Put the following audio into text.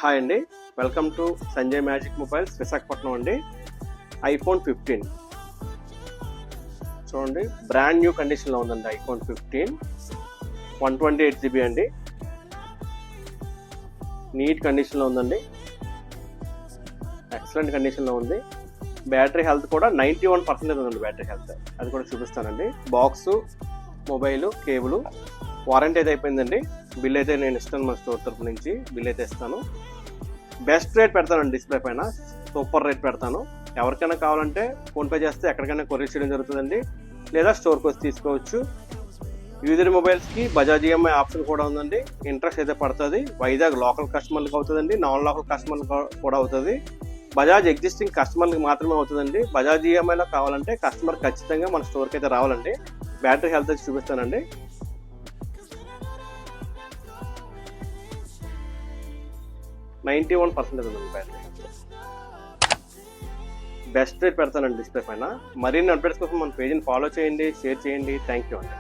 Hi అండి, welcome to Sanjay magic mobiles Visakhapatnam అండి. IPhone 15 చూడండి, బ్రాండ్ న్యూ కండిషన్లో ఉందండి. ఐఫోన్ 15 128GB అండి, నీట్ కండిషన్లో ఉందండి, ఎక్సలెంట్ కండిషన్లో ఉంది. బ్యాటరీ హెల్త్ కూడా 91% ఉందండి. బ్యాటరీ హెల్త్ అది కూడా చూపిస్తానండి. బాక్సు, మొబైలు, కేబుల్, వారంటీ అయితే అయిపోయిందండి. బిల్ అయితే నేను ఇస్తాను, మన స్టోర్ తరపు నుంచి బిల్ అయితే ఇస్తాను. బెస్ట్ రేట్ పెడతానండి, డిస్ప్లే పైన సూపర్ రేట్ పెడతాను. ఎవరికైనా కావాలంటే ఫోన్పే చేస్తే ఎక్కడికైనా కొరియర్ చేయడం జరుగుతుందండి, లేదా స్టోర్కి వచ్చి తీసుకోవచ్చు. యూజర్ మొబైల్స్కి బజాజ్ ఈఎంఐ ఆప్షన్ కూడా ఉందండి. ఇంట్రెస్ట్ అయితే పడుతుంది. వైజాగ్ లోకల్ కస్టమర్లకు అవుతుందండి, నాన్ లోకల్ కస్టమర్లకు కూడా అవుతుంది. బజాజ్ ఎగ్జిస్టింగ్ కస్టమర్లకు మాత్రమే అవుతుందండి. బజాజ్ ఈఎంఐలో కావాలంటే కస్టమర్ ఖచ్చితంగా మన స్టోర్కి అయితే రావాలండి. బ్యాటరీ హెల్త్ అయితే చూపిస్తానండి. 91% ఉందండి బ్యాటరీ. బెస్ట్ రేట్ పెడతానండి డిస్ప్లే పైన. మరిన్ని అప్డేట్స్ కోసం మన పేజీని ఫాలో చేయండి, షేర్ చేయండి. థ్యాంక్ యూ అండి.